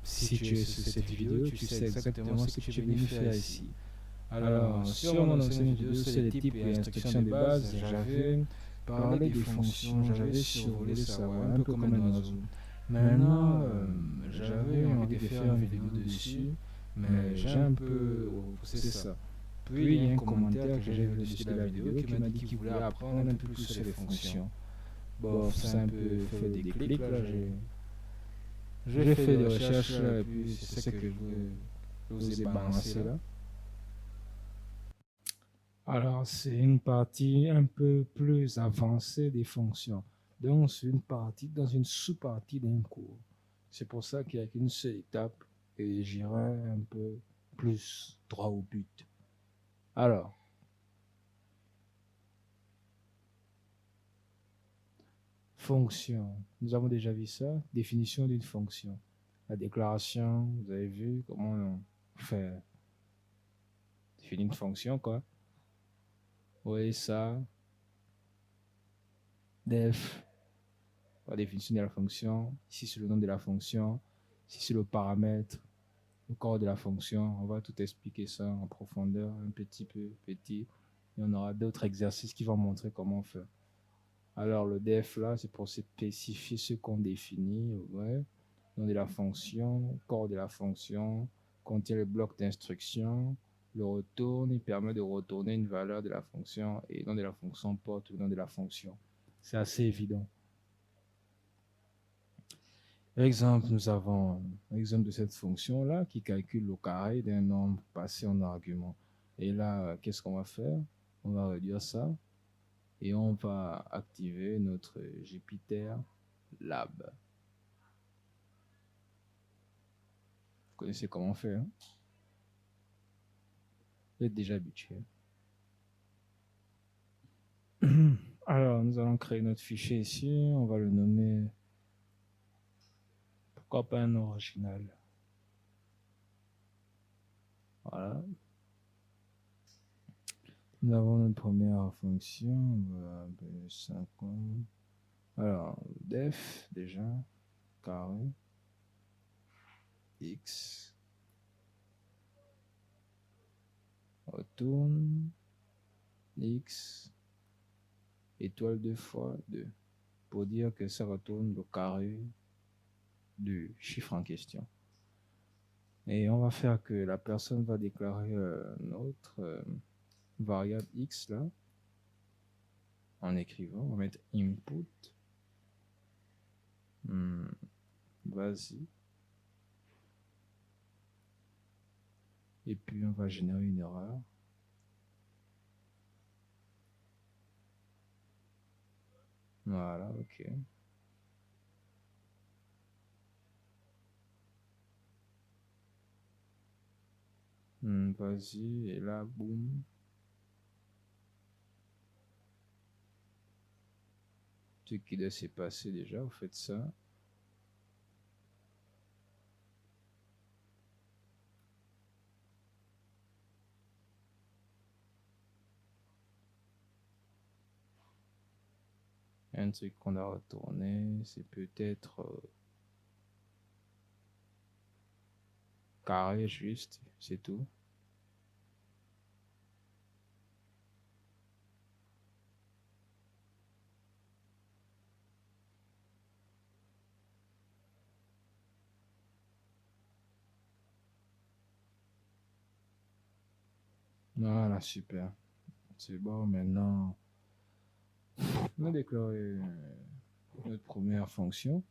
Si tu es sur cette vidéo, tu sais exactement ce que tu es venu faire ici. Alors, sur mon ancienne vidéo, c'est les types et instructions de base, j'avais parlé des fonctions, j'avais survolé savoir, un peu comme un oiseau. Maintenant, j'avais envie de faire une vidéo dessus, mais j'ai un peu repoussé ça. Puis il y a un commentaire que j'ai vu dessus de la vidéo qui m'a dit qu'il voulait apprendre un peu plus sur les fonctions. Bon, ça a un peu fait des clics là, j'ai fait des recherches là, et puis c'est ce que je vous ai balancé là. Alors, c'est une partie un peu plus avancée des fonctions. Donc, c'est une partie dans une sous-partie d'un cours. C'est pour ça qu'il n'y a qu'une seule étape et j'irai un peu plus droit au but. Alors, fonction. Nous avons déjà vu ça. Définition d'une fonction. La déclaration, vous avez vu comment on fait définir une fonction, quoi. Oui, ça. Def, la définition de la fonction. Ici, c'est le nom de la fonction. Ici, c'est le paramètre, le corps de la fonction. On va tout expliquer ça en profondeur, un petit peu, petit. Et on aura d'autres exercices qui vont montrer comment faire. Alors, le def, là, c'est pour spécifier ce qu'on définit. Ouais. Nom de la fonction, corps de la fonction, contient le bloc d'instruction, le retourne, il permet de retourner une valeur de la fonction et le nom de la fonction porte le nom de la fonction. C'est assez évident. Exemple, nous avons l'exemple de cette fonction-là qui calcule le carré d'un nombre passé en argument. Et là, qu'est-ce qu'on va faire? On va réduire ça et on va activer notre Jupyter Lab. Vous connaissez comment faire, hein? Vous êtes déjà habitué. Alors, nous allons créer notre fichier ici. On va le nommer, pourquoi pas un original. Voilà. Nous avons notre première fonction. Voilà, 50. Alors, def, déjà, carré, x, retourne, x, étoile 2 fois 2, pour dire que ça retourne le carré du chiffre en question. Et on va faire que la personne va déclarer notre variable x là, en écrivant, on va mettre input, vas-y, et puis on va générer une erreur. Voilà, ok. Vas-y, et là, boum. Ce qui doit s'est passé déjà, vous faites ça. Un truc qu'on a retourné, c'est peut-être carré juste, c'est tout. Voilà, super. C'est bon, maintenant, on a déclaré notre première fonction.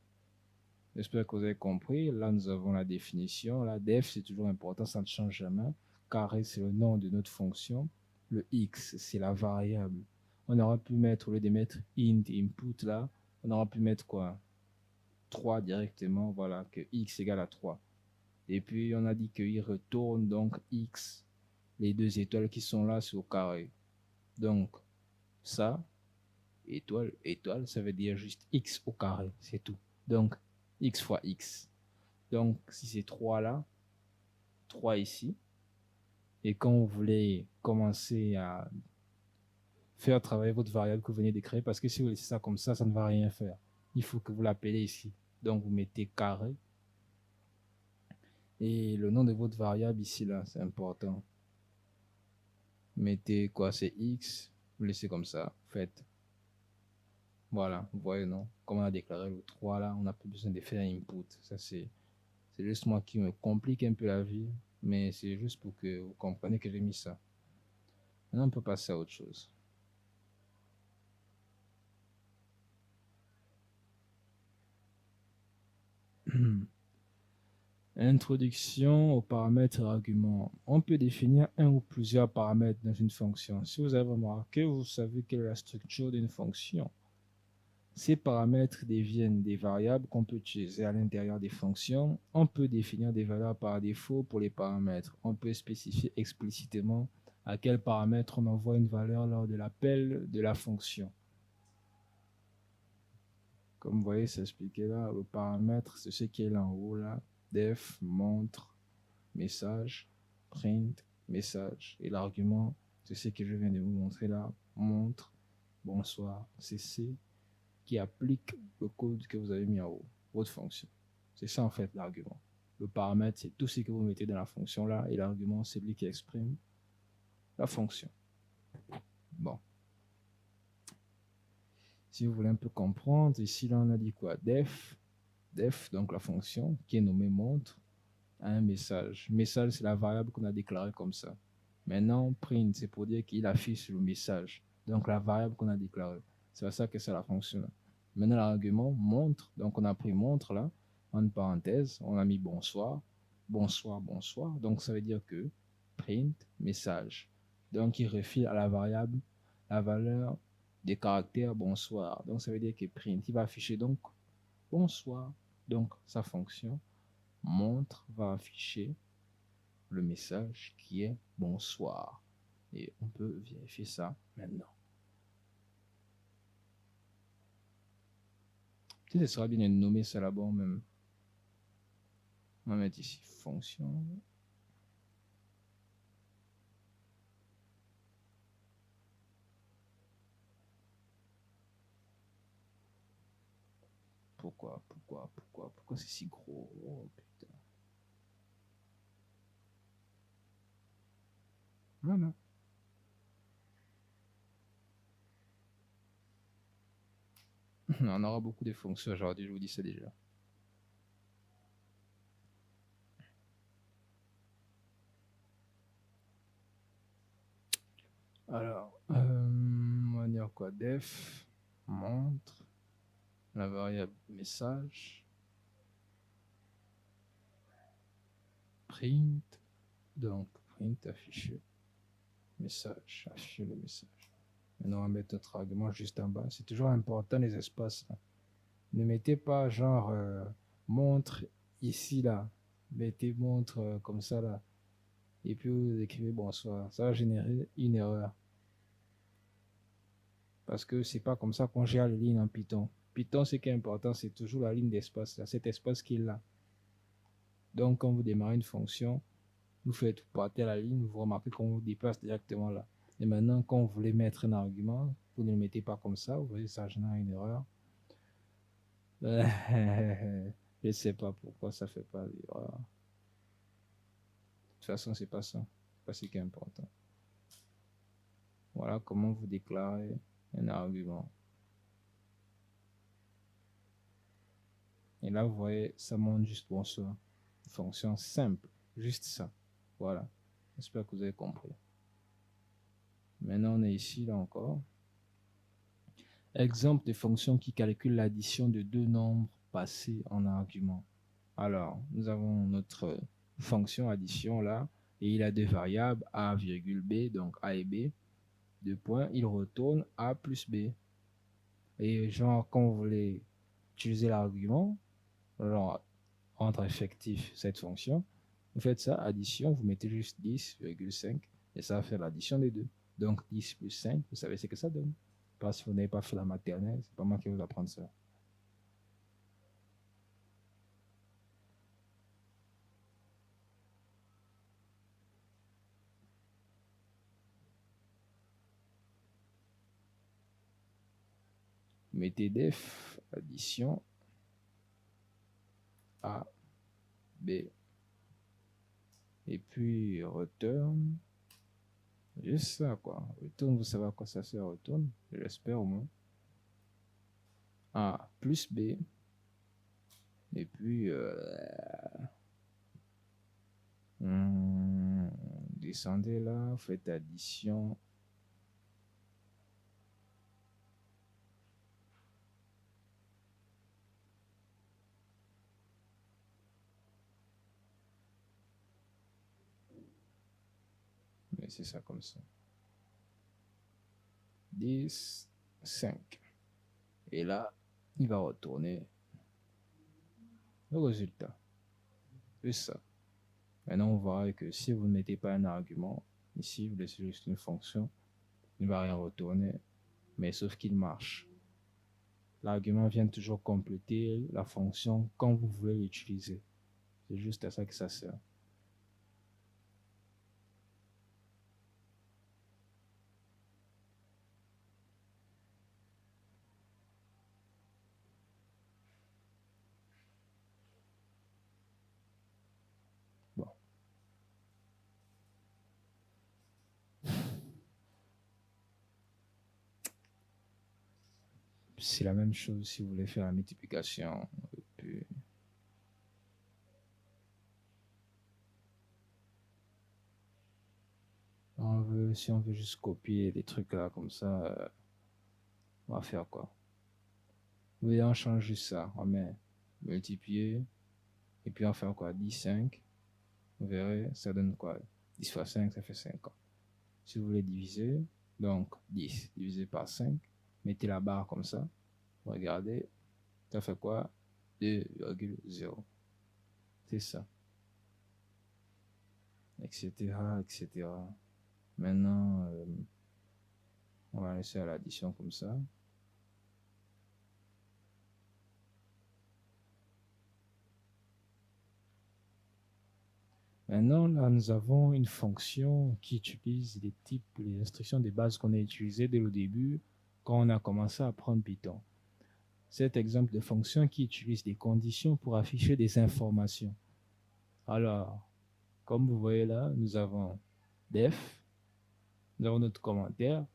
J'espère que vous avez compris. Là, nous avons la définition. La def, c'est toujours important, ça ne change jamais. Carré, c'est le nom de notre fonction. Le x, c'est la variable. On aurait pu mettre, au lieu de mettre int input là, on aurait pu mettre quoi? 3 directement, voilà, que x égale à 3. Et puis, on a dit qu'il retourne donc x, les deux étoiles qui sont là sur le carré. Donc, ça, étoile, étoile, ça veut dire juste x au carré, c'est tout. Donc, x fois x. Donc, si c'est 3 là, 3 ici, et quand vous voulez commencer à faire travailler votre variable que vous venez de créer, parce que si vous laissez ça comme ça ne va rien faire. Il faut que vous l'appelez ici. Donc, vous mettez carré Et le nom de votre variable ici, là, c'est important. Mettez quoi, c'est X, vous laissez comme ça, faites. Voilà, vous voyez, non? Comme on a déclaré le 3 là, on n'a plus besoin de faire input. Ça, c'est juste moi qui me complique un peu la vie, mais c'est juste pour que vous compreniez que j'ai mis ça. Maintenant, on peut passer à autre chose. Introduction aux paramètres et arguments. On peut définir un ou plusieurs paramètres dans une fonction. Si vous avez remarqué, vous savez quelle est la structure d'une fonction. Ces paramètres deviennent des variables qu'on peut utiliser à l'intérieur des fonctions. On peut définir des valeurs par défaut pour les paramètres. On peut spécifier explicitement à quel paramètre on envoie une valeur lors de l'appel de la fonction. Comme vous voyez, c'est expliqué là. Le paramètre, c'est ce qui est là en haut là. Def, montre, message, print, message. Et l'argument, c'est ce que je viens de vous montrer là. Montre, bonsoir, cc, qui applique le code que vous avez mis en haut, votre fonction. C'est ça en fait l'argument. Le paramètre, c'est tout ce que vous mettez dans la fonction là, et l'argument, c'est lui qui exprime la fonction. Bon. Si vous voulez un peu comprendre, ici là on a dit quoi? Def, donc la fonction qui est nommée montre, a un message. Message, c'est la variable qu'on a déclarée comme ça. Maintenant, print, c'est pour dire qu'il affiche le message. Donc la variable qu'on a déclarée. C'est à ça que ça la fonction. Maintenant, l'argument montre. Donc on a pris montre là, en parenthèse, on a mis bonsoir, bonsoir, bonsoir. Donc ça veut dire que print, message. Donc il refile à la variable la valeur des caractères bonsoir. Donc ça veut dire que print, il va afficher donc bonsoir. Donc sa fonction montre va afficher le message qui est bonsoir. Et on peut vérifier ça maintenant. Peut-être ce sera bien de nommer ça là-bas même. On va mettre ici fonction. Pourquoi c'est si gros? Oh, putain. Voilà. On aura beaucoup de fonctions aujourd'hui, je vous dis ça déjà. Alors, on va dire quoi? Def, montre, la variable message, print, donc print affiché, message, afficher le message. Maintenant, on va mettre notre argument juste en bas. C'est toujours important les espaces. Là. Ne mettez pas genre montre ici, là. Mettez montre comme ça, là. Et puis vous écrivez bonsoir. Ça va générer une erreur. Parce que c'est pas comme ça qu'on gère les lignes en Python. Python, ce qui est important, c'est toujours la ligne d'espace, là. Cet espace qui est là. Donc, quand vous démarrez une fonction, vous faites partez à la ligne, vous remarquez qu'on vous déplace directement là. Et maintenant, quand vous voulez mettre un argument, vous ne le mettez pas comme ça. Vous voyez, ça génère une erreur. Je ne sais pas pourquoi ça fait pas l'erreur. De toute façon, c'est pas ça. C'est pas ce qui est important. Voilà comment vous déclarez un argument. Et là, vous voyez, ça montre juste bonsoir. Une fonction simple. Juste ça. Voilà. J'espère que vous avez compris. Maintenant, on est ici, là encore. Exemple de fonction qui calcule l'addition de deux nombres passés en argument. Alors, nous avons notre fonction addition là, et il a deux variables, a, b, donc a et b. Deux points, il retourne a plus b. Et genre, quand vous voulez utiliser l'argument, alors, rendre effectif cette fonction, vous faites ça, addition, vous mettez juste 10,5 et ça va faire l'addition des deux. Donc 10 plus 5, vous savez ce que ça donne. Parce que vous n'avez pas fait la maternelle, c'est pas moi qui vais vous apprendre ça. Mettez def, addition, A, B, Et puis, return. Juste ça, quoi. Return, vous savez à quoi ça sert, return? J'espère au moins. A plus B. Et puis, descendez là, faites addition. Mais c'est ça comme ça. 10, 5. Et là, il va retourner le résultat. C'est ça. Maintenant, on verra que si vous ne mettez pas un argument, ici, vous laissez juste une fonction, il ne va rien retourner, mais sauf qu'il marche. L'argument vient toujours compléter la fonction quand vous voulez l'utiliser. C'est juste à ça que ça sert. Bon. C'est la même chose si vous voulez faire la multiplication. Et puis, si on veut juste copier des trucs là comme ça, on va faire quoi? Vous voyez, on change juste ça. On met multiplier. Et puis on fait quoi? 10, 5. Vous verrez, ça donne quoi? 10 fois 5, ça fait 50. Si vous voulez diviser, donc 10 divisé par 5, mettez la barre comme ça. Regardez, ça fait quoi? 2,0. C'est ça. Etc. etc. Maintenant, on va laisser à l'addition comme ça. Maintenant, là, nous avons une fonction qui utilise les types, les instructions de base qu'on a utilisées dès le début quand on a commencé à apprendre Python. Cet exemple de fonction qui utilise des conditions pour afficher des informations. Alors, comme vous voyez là, nous avons def, nous avons notre commentaire,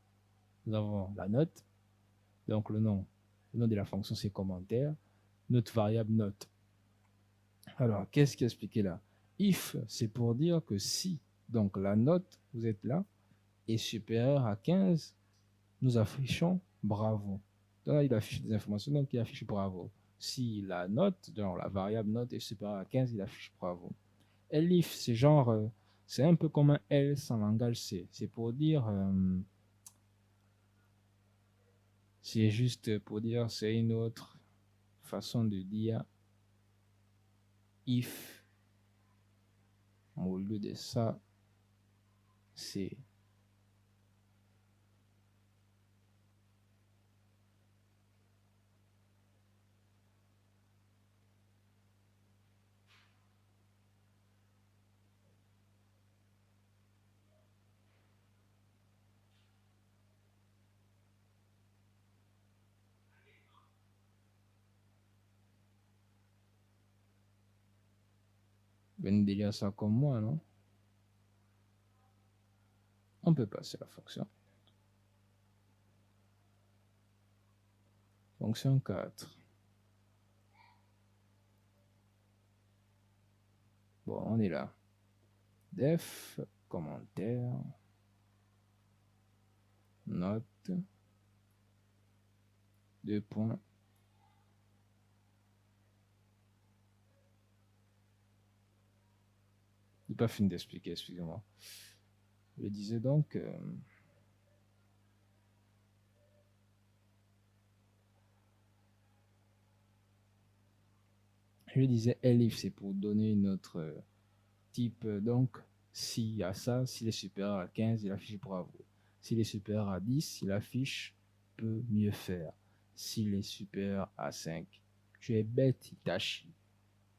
nous avons la note, donc le nom de la fonction c'est commentaire, notre variable note. Alors, qu'est-ce qui est expliqué là? If, c'est pour dire que si, donc la note, vous êtes là, est supérieure à 15, nous affichons bravo. Donc là, il affiche des informations, donc il affiche bravo. Si la note, genre la variable note est supérieure à 15, il affiche bravo. Elif, c'est genre, c'est un peu comme un else en langage C. C'est pour dire, c'est juste pour dire, c'est une autre façon de dire if. Au lieu de ça, c'est venez de lire ça comme moi, non? On peut passer à la fonction. Fonction 4. Bon, on est là. Def, commentaire, note, 2 points. Je n'ai pas fini d'expliquer, excusez-moi. Je disais donc, je disais elif, c'est pour donner une autre type. Donc, s'il y a ça, s'il est supérieur à 15, il affiche bravo. S'il est supérieur à 10, il affiche peut mieux faire. S'il est supérieur à 5, tu es bête, Itachi.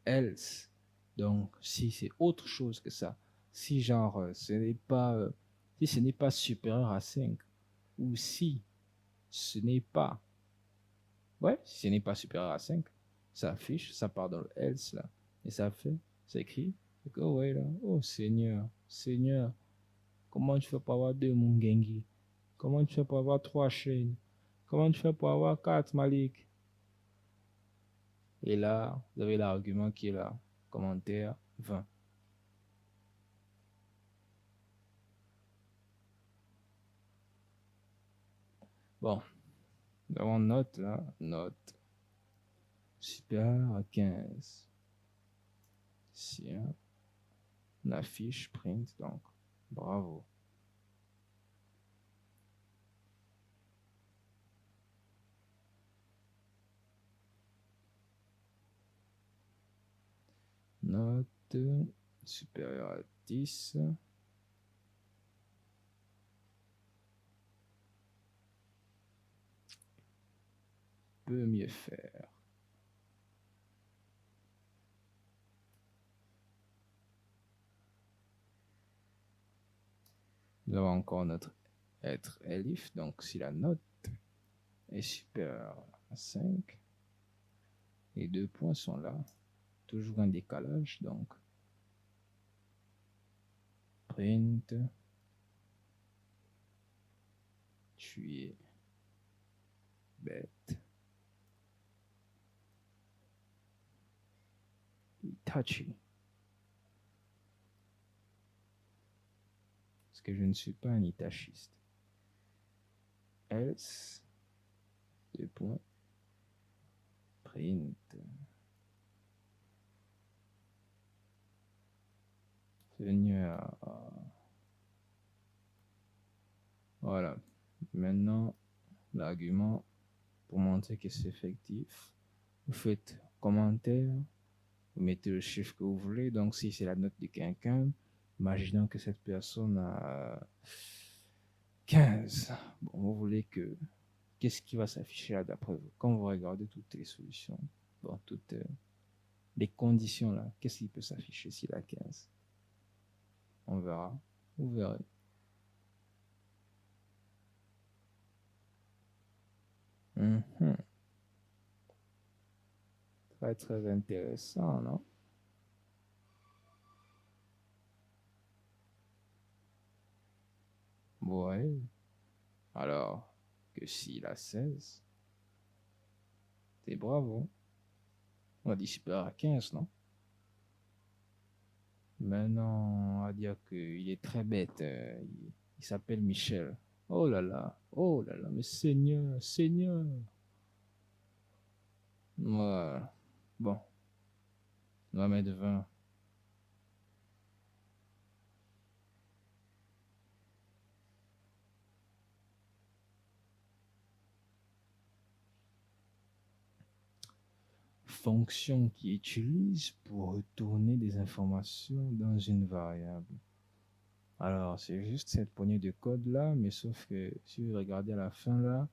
Else, donc si c'est autre chose que ça, si genre ce n'est pas si ce n'est pas supérieur à 5, ou si ce n'est pas si ce n'est pas supérieur à 5, ça affiche, ça part dans le else là, et ça écrit Et que, ouais, là, oh Seigneur, Seigneur, comment tu fais pour avoir deux Mungengi? Comment tu fais pour avoir trois chaînes? Comment tu fais pour avoir quatre Malik? Et là, vous avez l'argument qui est là. Commentaire 20. Bon, nous avons note là, note supérieure à 15. Si on affiche print, donc bravo. Note supérieure à 10. Peut mieux faire. Nous avons encore notre être elif, donc si la note est supérieure à 5, les deux points sont là, toujours un décalage, donc print, tu es bête, Itachi. Parce que je ne suis pas un itachiste. Else, deux points, print. Seigneur. Voilà. Maintenant, l'argument pour montrer que c'est effectif. Vous faites commentaire, vous mettez le chiffre que vous voulez. Donc, si c'est la note de quelqu'un, imaginons que cette personne a 15. Bon, vous voulez que. Qu'est-ce qui va s'afficher là d'après vous? Quand vous regardez toutes les solutions, bon, toutes les conditions là, qu'est-ce qui peut s'afficher s'il a 15? On verra. Vous verrez. Mhm. Très, très intéressant, non? Ouais. Alors que s'il a 16, c'est bravo. On a dit super à 15, non? Maintenant, on va dire qu'il est très bête. Il s'appelle Michel. Oh là là, mais Seigneur, Seigneur. Voilà. Bon, on va mettre 20. Fonction qui utilise pour retourner des informations dans une variable. Alors, c'est juste cette poignée de code là, mais sauf que si vous regardez à la fin là,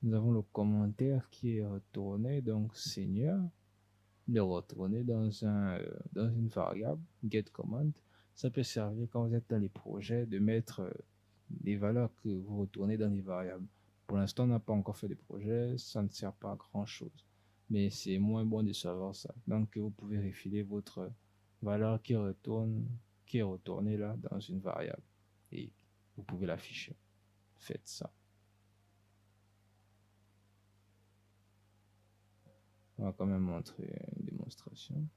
nous avons le commentaire qui est retourné, donc Seigneur, le retourner dans une variable, get command. Ça peut servir quand vous êtes dans les projets de mettre les valeurs que vous retournez dans les variables. Pour l'instant, on n'a pas encore fait de projet, ça ne sert pas à grand chose. Mais c'est moins bon de savoir ça. Donc, vous pouvez refiler votre valeur qui est retournée là dans une variable. Et vous pouvez l'afficher. Faites ça. On va quand même montrer une démonstration.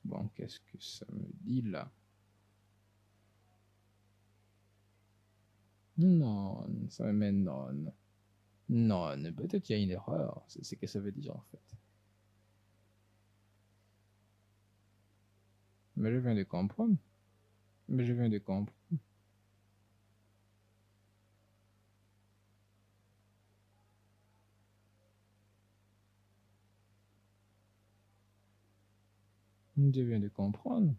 Bon, qu'est-ce que ça me dit là? Non, ça me met non. Non, peut-être il y a une erreur. C'est ce que ça veut dire en fait. Mais je viens de comprendre. Mais je viens de comprendre. Je viens de comprendre.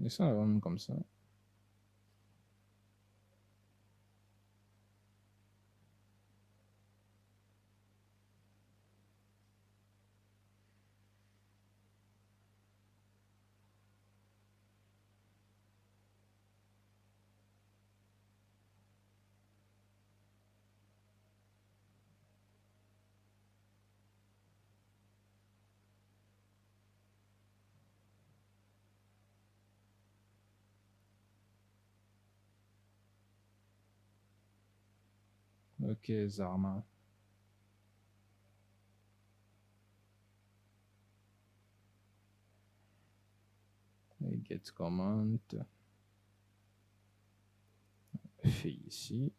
Et ça, vraiment comme ça. Ok, Zarma. Et get comment. Fait ici.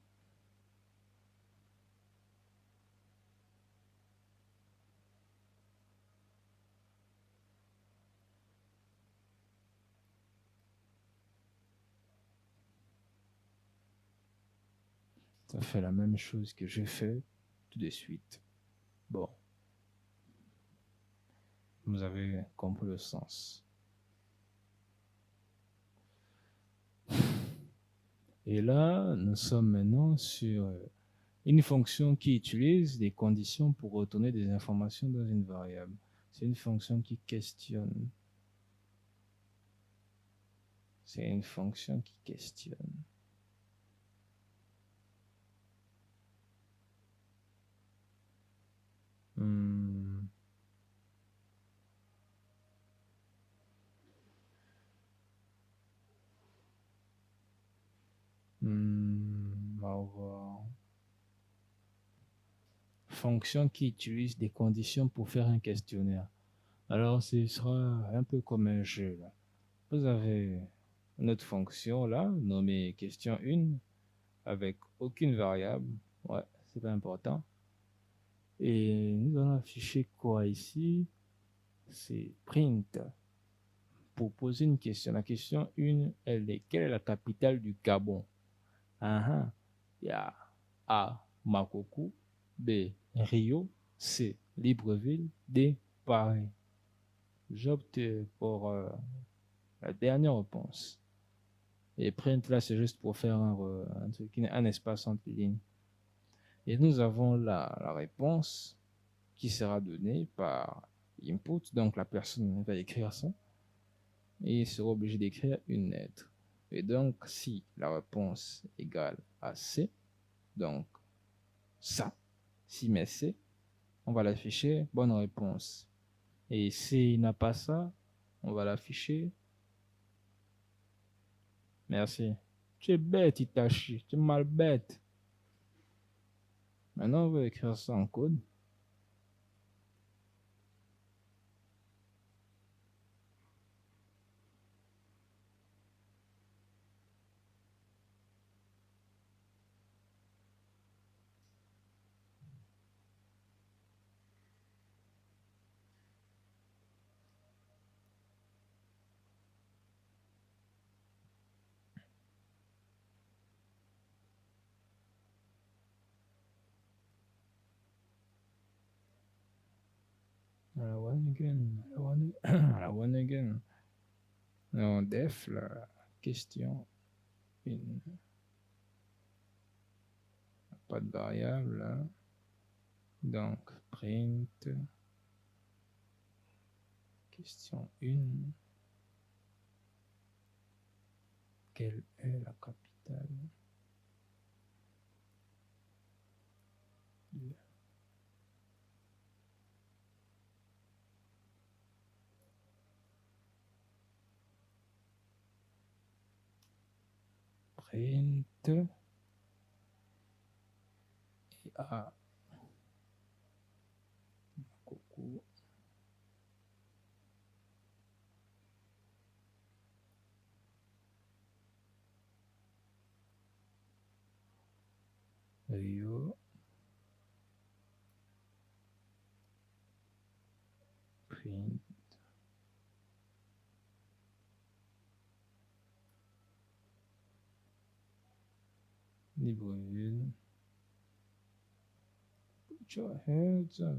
Ça fait la même chose que j'ai fait tout de suite. Bon, vous avez compris le sens. Et là, nous sommes maintenant sur une fonction qui utilise des conditions pour retourner des informations dans une variable. C'est une fonction qui questionne. C'est une fonction qui questionne. Hmm. On va voir. Fonction qui utilise des conditions pour faire un questionnaire. Alors, ce sera un peu comme un jeu, là. Vous avez notre fonction là, nommée question 1, avec aucune variable. Ouais, c'est pas important. Et nous allons afficher quoi ici? C'est print. Pour poser une question. La question 1, elle est quelle est la capitale du Gabon? Ah, il y a A, Makoko, B, Rio, C, Libreville, D, Paris. J'opte pour la dernière réponse. Et print là, c'est juste pour faire un truc, un espace entre les lignes. Et nous avons la réponse qui sera donnée par input. Donc la personne va écrire ça et il sera obligé d'écrire une lettre. Et donc si la réponse égale à C, donc ça, si met C, on va l'afficher bonne réponse. Et s'il n'a pas ça, on va l'afficher merci. Tu es bête, Itachi, tu es mal bête. Maintenant, on va écrire ça en code. La one again, la one again. Non, def, la question une. Pas de variable là. Donc, print, question 1. Quelle est la capitale? Print et A. Coucou. Rio. Print. Libreville. Put your heads up.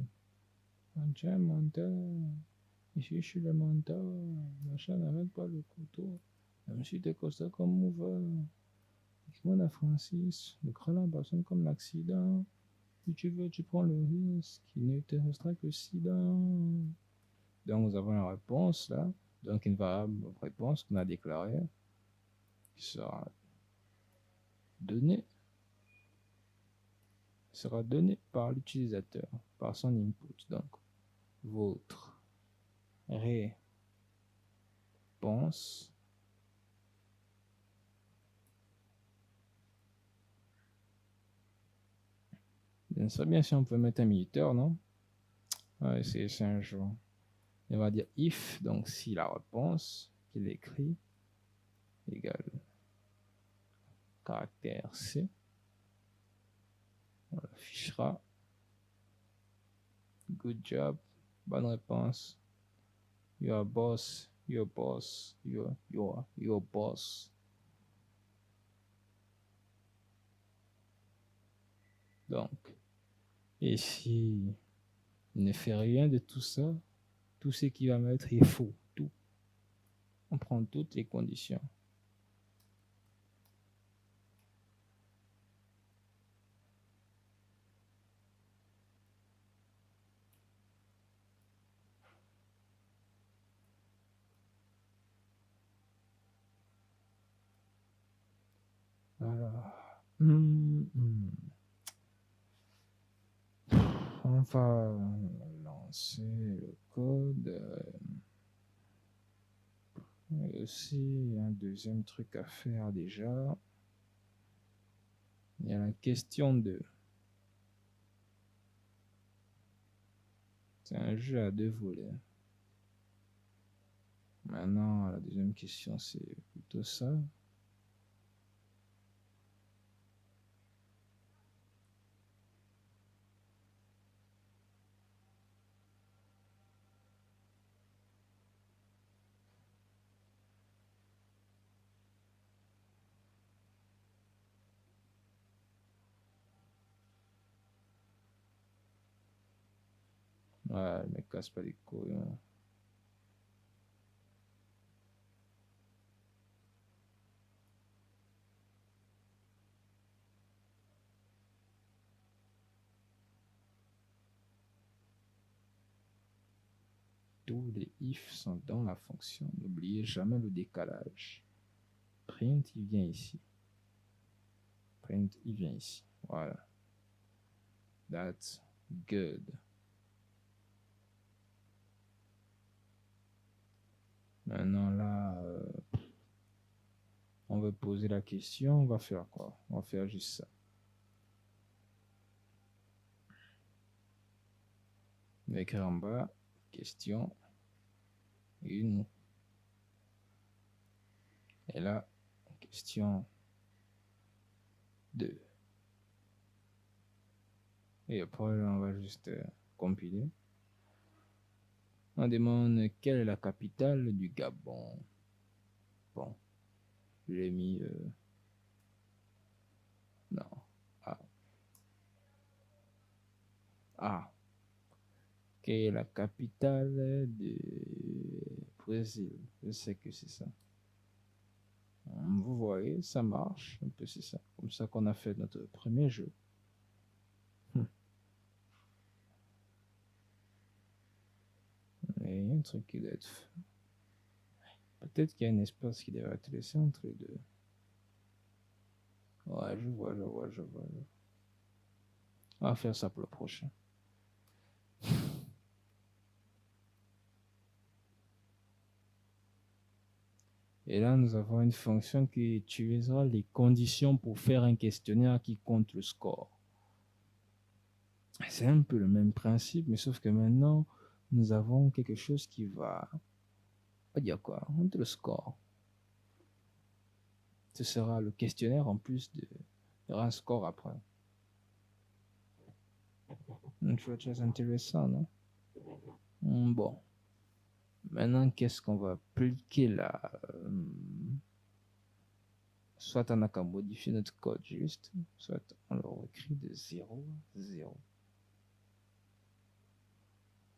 Tiens, menteur. Ici, je suis le menteur. Machin, n'arrête pas le couteau. Même si t'es comme ça comme mouveur. Dis-moi à Francis, le crâne personne comme l'accident. Si tu veux, tu prends le risque. Il ne te restera que sida. Donc, nous avons la réponse là. Donc, une variable réponse qu'on a déclarée qui donnée sera donnée par l'utilisateur, par son input. Donc, votre réponse Ce serait bien si on peut mettre un minuteur, non? On va essayer ça un jour. Et on va dire if, donc si la réponse qu'il écrit égale caractère C, on l'affichera. Good job, bonne réponse. Your boss, your boss, your boss. Donc, et si il ne fait rien de tout ça, tout ce qu'il va mettre est faux. Tout. On prend toutes les conditions. Alors, on va lancer le code. Et aussi, un deuxième truc à faire déjà. Il y a la question 2. C'est un jeu à 2 volets. Maintenant, la deuxième question, c'est plutôt ça. Ouais, ne me casse pas les couilles. Hein. Tous les if sont dans la fonction. N'oubliez jamais le décalage. Print, il vient ici. Print, il vient ici. Voilà. That's good. Maintenant, là, on va poser la question. On va faire quoi? On va faire juste ça. On va écrire en bas, question 1. Et là, question 2. Et après, on va juste compiler. On demande quelle est la capitale du Gabon. Bon, je l'ai mis... non. Ah. Quelle est la capitale du Brésil? Je sais que c'est ça. Vous voyez, ça marche. Un peu, c'est ça. Comme ça qu'on a fait notre premier jeu. Et il y a un truc qui doit être fait. Peut-être qu'il y a un espace qui devrait être laissé entre les deux. Ouais, je vois. On va faire ça pour le prochain. Et là, nous avons une fonction qui utilisera les conditions pour faire un questionnaire qui compte le score. C'est un peu le même principe, mais sauf que maintenant, nous avons quelque chose qui va dire quoi? Le score. Ce sera le questionnaire en plus de... Il y aura un score après. Une chose très intéressant, non? Bon. Maintenant, qu'est-ce qu'on va appliquer là? Soit on a qu'à modifier notre code juste, soit on le réécrit de 0 à 0.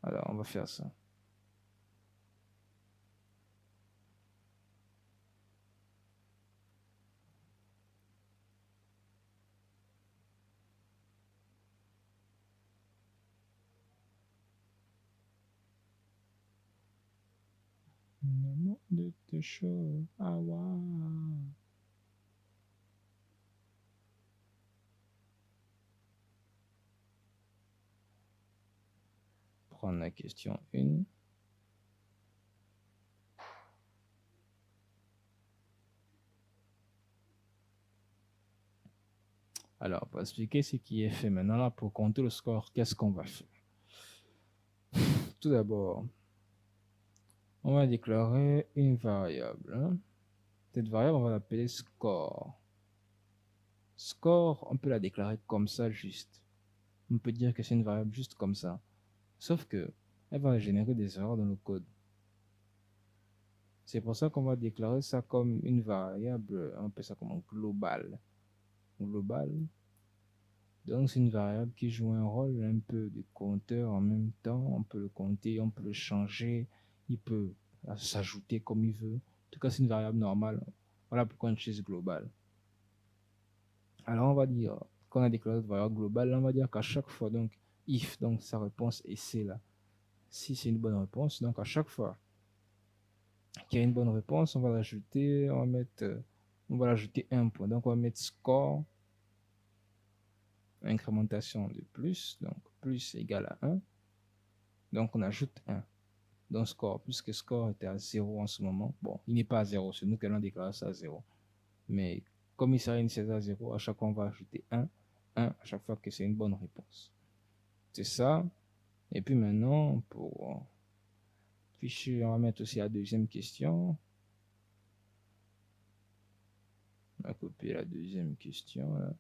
Alors, on va faire ça. De tes choses. Ah, waouh. Prendre la question 1. Alors, pour expliquer ce qui est fait maintenant, là, pour compter le score, qu'est-ce qu'on va faire? Tout d'abord, on va déclarer une variable, hein. Cette variable, on va l'appeler score. Score, on peut la déclarer comme ça juste. On peut dire que c'est une variable juste comme ça. Sauf que elle va générer des erreurs dans le code. C'est pour ça qu'on va déclarer ça comme une variable, on appelle ça comme un global. Global. Donc c'est une variable qui joue un rôle un peu de compteur en même temps. On peut le compter, on peut le changer, il peut s'ajouter comme il veut. En tout cas, c'est une variable normale. Voilà pourquoi on utilise global. Alors on va dire, quand on a déclaré cette variable globale, on va dire qu'à chaque fois, donc if, donc sa réponse est C là. Si c'est une bonne réponse, donc à chaque fois qu'il y a une bonne réponse, on va l'ajouter, on va l'ajouter un point. Donc on va mettre score, incrémentation de plus, donc plus égale à 1. Donc on ajoute 1 dans score, puisque score était à 0 en ce moment. Bon, il n'est pas à 0, c'est nous qui allons déclarer ça à 0. Mais comme il sera initialisé à 0, à chaque fois on va ajouter 1 à chaque fois que c'est une bonne réponse. C'est ça. Et puis maintenant, pour fichier, on va mettre aussi la deuxième question. On va copier la deuxième question là.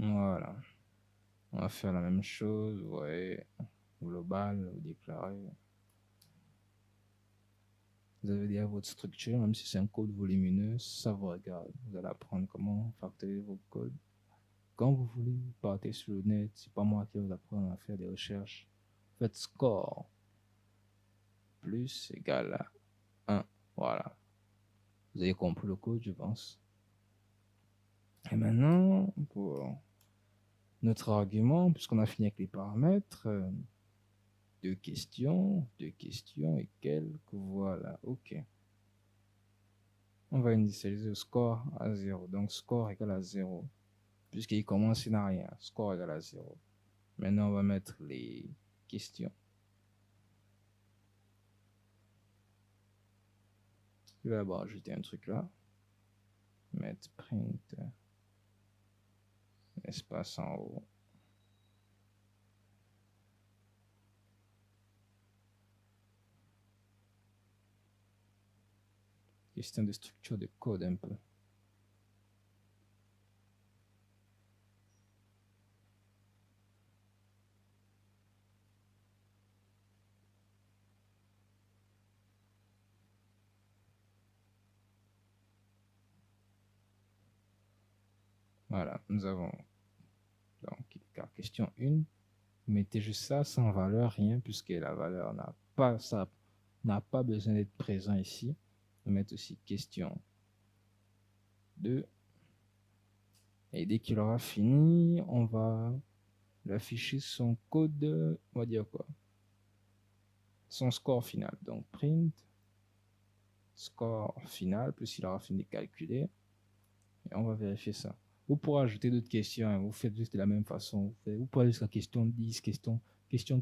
Voilà. On va faire la même chose, ouais. Global, vous déclarez. Vous avez déjà votre structure, même si c'est un code volumineux, ça vous regarde. Vous allez apprendre comment factoriser vos codes. Quand vous voulez, vous partez sur le net. C'est pas moi qui vais vous apprendre à faire des recherches. Faites score plus égal à 1. Voilà. Vous avez compris le code, je pense. Et maintenant, pour notre argument, puisqu'on a fini avec les paramètres, deux questions et quelques, voilà, ok. On va initialiser le score à 0, donc score égale à 0, puisqu'il commence, il n'a rien, score égale à 0. Maintenant, on va mettre les questions. Je vais d'abord ajouter un truc là, mettre print, espace en haut. Question de structure de code un peu. Voilà, nous avons donc question 1. Vous mettez juste ça sans valeur, rien, puisque la valeur n'a pas besoin d'être présent ici. On va mettre aussi question 2. Et dès qu'il aura fini, on va lui afficher son code, on va dire quoi? Son score final. Donc print score final, plus il aura fini de calculer. Et on va vérifier ça. Vous pourrez ajouter d'autres questions, hein. Vous faites juste de la même façon. Vous pourrez aller jusqu'à question 10, question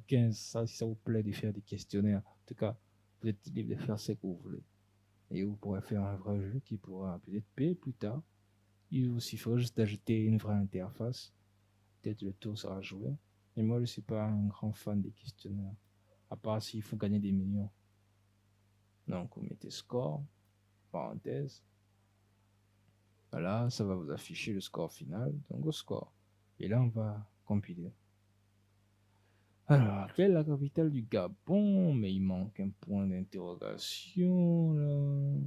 15, ça, si ça vous plaît de faire des questionnaires. En tout cas, vous êtes libre de faire ce que vous voulez. Et vous pourrez faire un vrai jeu qui pourra peut-être payer plus tard. Il vous suffira juste d'ajouter une vraie interface. Peut-être le tour sera joué. Et moi, je ne suis pas un grand fan des questionnaires. À part s'il faut gagner des millions. Donc, vous mettez score, parenthèse. Voilà, ça va vous afficher le score final, donc au score. Et là, on va compiler. Alors, quelle est la capitale du Gabon? Mais il manque un point d'interrogation là.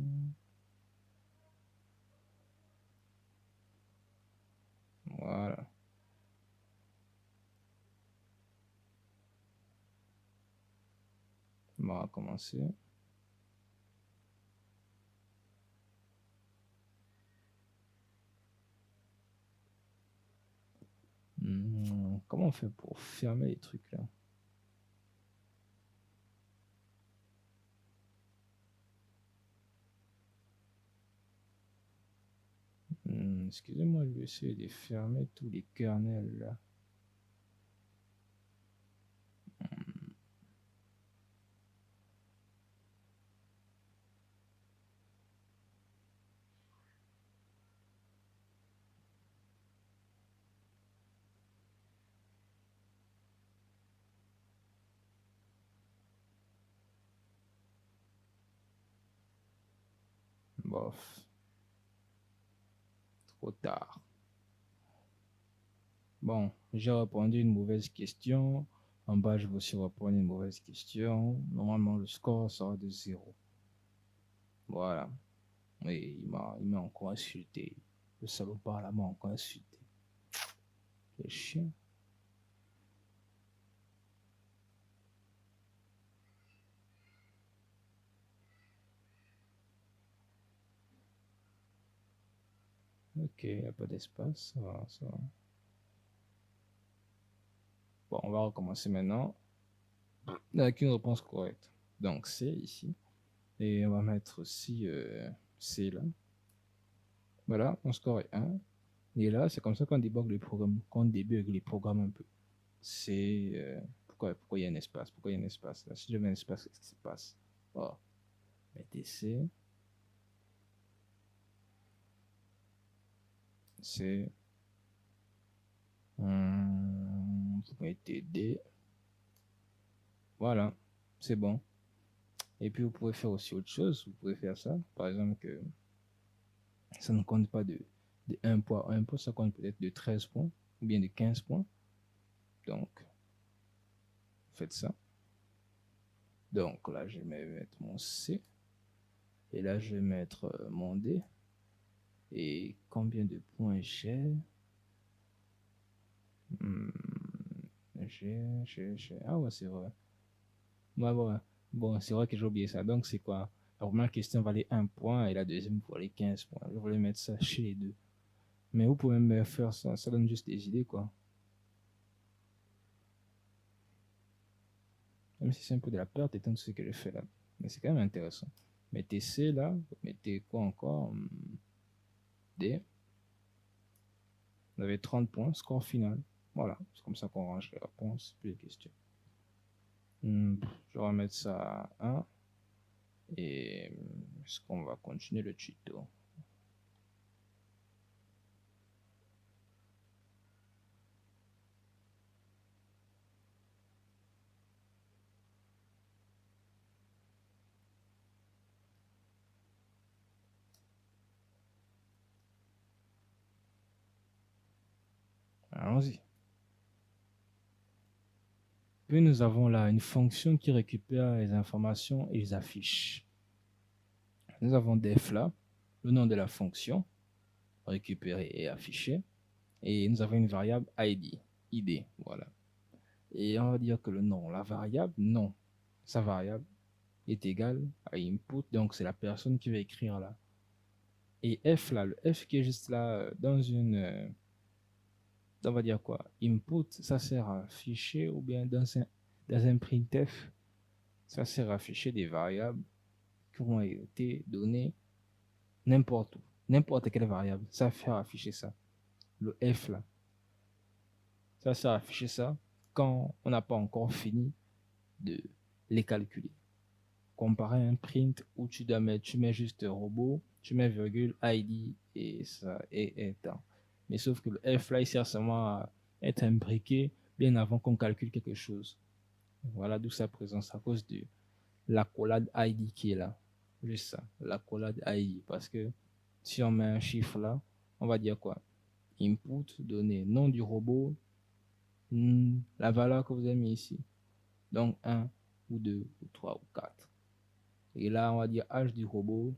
Voilà. On va commencer. Comment on fait pour fermer les trucs là? Excusez-moi, je vais essayer de fermer tous les kernels là. Bof, trop tard. Bon, j'ai répondu une mauvaise question. En bas, je vais aussi répondre une mauvaise question. Normalement, le score sera de 0. Voilà. Et il m'a encore insulté. Le salopard là m'a encore insulté. Quel chien. Ok, il n'y a pas d'espace. Ça va, ça va. Bon, on va recommencer maintenant. Avec une réponse correcte. Donc, C ici. Et on va mettre aussi C là. Voilà, mon score est 1. Et là, c'est comme ça qu'on débug les programmes, qu'on débug les programmes un peu. C'est pourquoi il y a un espace? Pourquoi il y a un espace là? Si je mets un espace, qu'est-ce qui se passe? Oh, mettez C. C. Vous mettez D. Voilà, c'est bon. Et puis vous pouvez faire aussi autre chose. Vous pouvez faire ça. Par exemple, que ça ne compte pas de 1 point. 1 point, ça compte peut-être de 13 points ou bien de 15 points. Donc, faites ça. Donc là, je vais mettre mon C. Et là, je vais mettre mon D. Et combien de points j'ai? Ah ouais, c'est vrai. Ouais, ouais. Bon, c'est vrai que j'ai oublié ça. Donc, c'est quoi? La première question valait 1 point et la deuxième valait 15 points. Je voulais mettre ça chez les deux. Mais vous pouvez même faire ça. Ça donne juste des idées, quoi. Même si c'est un peu de la perte, étant ce que je fais là. Mais c'est quand même intéressant. Mettez C là. Mettez quoi encore? D. Vous avez 30 points. Score final. Voilà. C'est comme ça qu'on range les réponses. Plus les questions. Je vais remettre ça à 1. Et est-ce qu'on va continuer le tuto? Allons-y. Puis nous avons là une fonction qui récupère les informations et les affiche. Nous avons def là, le nom de la fonction, récupérer et afficher. Et nous avons une variable ID, voilà. Et on va dire que le nom, la variable, non, sa variable est égale à input, donc c'est la personne qui va écrire là. Et f là, le f qui est juste là dans une, on va dire quoi, input, ça sert à afficher, ou bien dans un printf, ça sert à afficher des variables qui ont été données n'importe où, n'importe quelle variable, ça fait afficher ça. Le f là, ça sert à afficher ça quand on n'a pas encore fini de les calculer. Comparé à un print où tu mets juste robot, tu mets virgule, ID et ça est temps. Mais sauf que le f là, il sert seulement à être imbriqué bien avant qu'on calcule quelque chose. Voilà d'où sa présence à cause de l'accolade ID qui est là. Juste ça, l'accolade ID. Parce que si on met un chiffre là, on va dire quoi? Input, donner nom du robot, la valeur que vous avez mis ici. Donc 1 ou 2 ou 3 ou 4. Et là, on va dire âge du robot,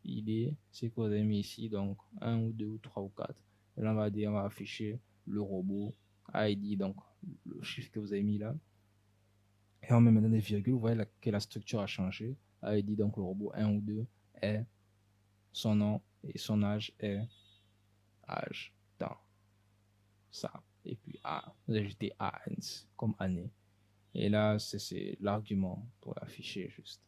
ID, c'est que vous avez mis ici, donc 1 ou 2 ou 3 ou 4. Et là, on va afficher le robot ID, donc le chiffre que vous avez mis là. Et on met maintenant des virgules, vous voyez que la structure a changé. ID, donc le robot 1 ou 2, est son nom et son âge est âge, temps, ça. Et puis A, vous ajoutez ANS comme année. Et là, c'est l'argument pour afficher juste.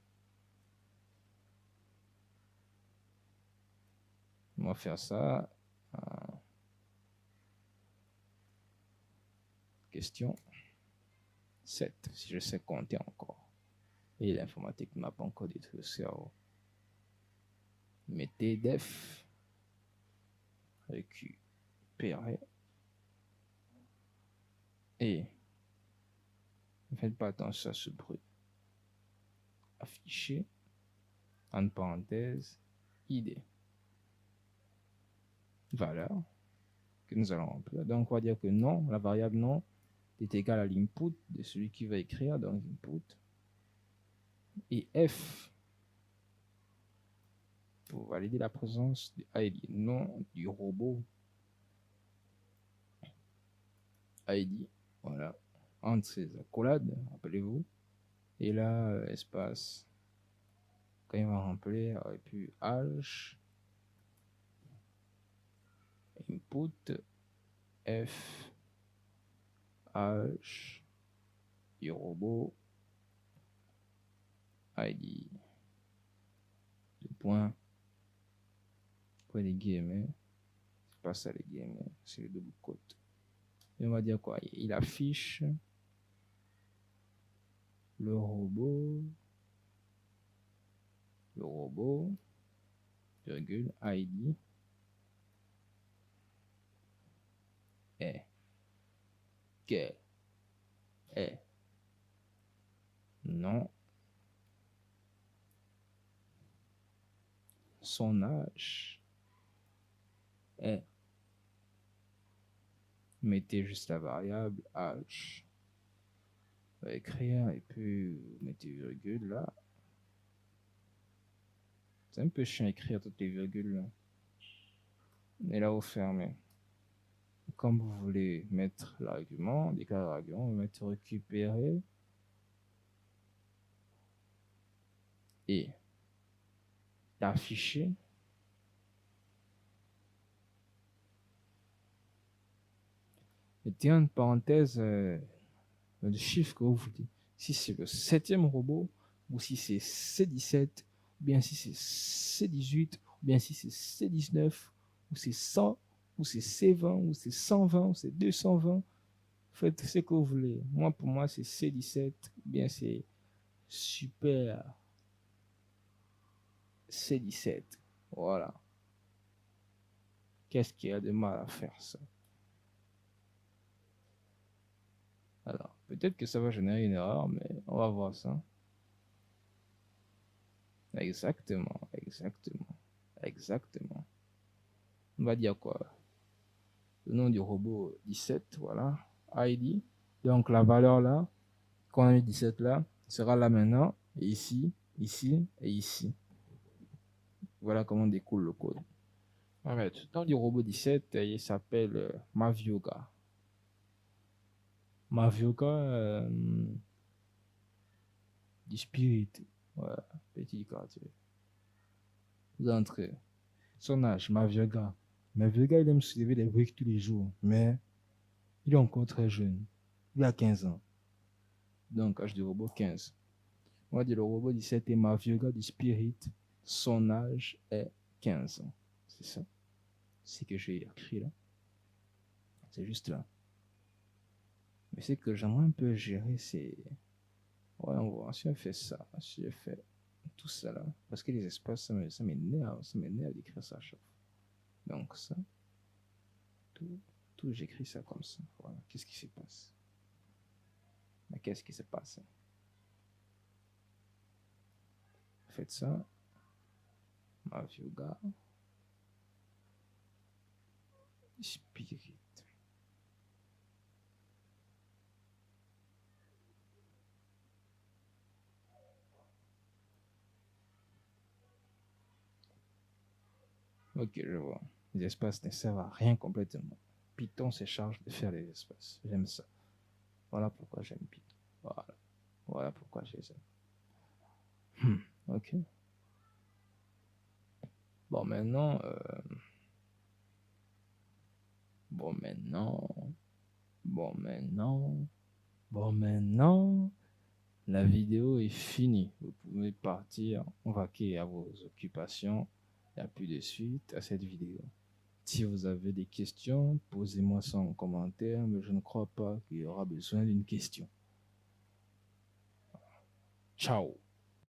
On va faire ça. Question 7, si je sais compter encore. Et l'informatique ne m'a pas encore détruit le cerveau. Mettez def, récupérer, et ne faites pas attention à ce bruit. Afficher, entre parenthèses, ID. Valeur que nous allons remplir. Donc, on va dire que non, la variable non est égale à l'input de celui qui va écrire, donc input. Et F pour valider la présence de ID, nom du robot ID. Voilà, entre ces accolades, rappelez-vous. Et là, espace, quand il va remplir, et puis H, input, F, H, du robot ID. Le point des guillemets, c'est pas ça les guillemets, c'est le double quote. Et on va dire quoi? Il affiche le robot, virgule, ID est, quel est, non, son âge est, mettez juste la variable âge, on va écrire et puis vous mettez virgule là. C'est un peu chiant à écrire toutes les virgules là. Et là vous fermez. Comme vous voulez mettre l'argument, déclarer l'argument, vous mettez récupérer et afficher mettez entre parenthèses le chiffre que vous voulez. Si c'est le 7e robot, ou si c'est C17, ou bien si c'est C18, ou bien si c'est C19, ou c'est 100, ou c'est C20, ou c'est 120, ou c'est 220. Faites ce que vous voulez. Moi, pour moi, c'est C17, ou bien c'est super C17. Voilà. Qu'est-ce qu'il y a de mal à faire ça? Alors, peut-être que ça va générer une erreur, mais on va voir ça. Exactement. On va dire quoi? Le nom du robot 17, voilà. ID. Donc la valeur là, qu'on a mis 17 là, sera là maintenant, et ici, ici, et ici. Voilà comment découle le code. Alright. Le nom du robot 17, il s'appelle Mavioga. Mavioga du Spirit. Voilà, petit quartier. Vous entrez. Son âge, Mavioga. Mavioga, il aime se lever des briques tous les jours, mais il est encore très jeune. Il a 15 ans. Donc, âge du robot, 15. On va dire le robot 17 est Mavioga du Spirit. Son âge est 15 ans. C'est ça. C'est que j'ai écrit là. C'est juste là. Mais c'est que j'aimerais un peu gérer, c'est... Ouais, on voit. Si on fait ça, si je fais tout ça là, parce que les espaces, ça m'énerve d'écrire ça à chaque fois. Donc ça, tout j'écris ça comme ça. Voilà. Qu'est-ce qui se passe? Mais qu'est-ce qui se passe? Faites ça. Mavioga. Spirit. Ok, je vois. Les espaces ne servent à rien complètement. Python se charge de faire les espaces. J'aime ça. Voilà pourquoi j'aime Python. Voilà pourquoi j'aime ça. Ok. Bon, maintenant, bon, maintenant, la vidéo est finie. Vous pouvez partir, vaquer à vos occupations. Il n'y a plus de suite à cette vidéo. Si vous avez des questions, posez-moi ça en commentaire, mais je ne crois pas qu'il y aura besoin d'une question. Ciao.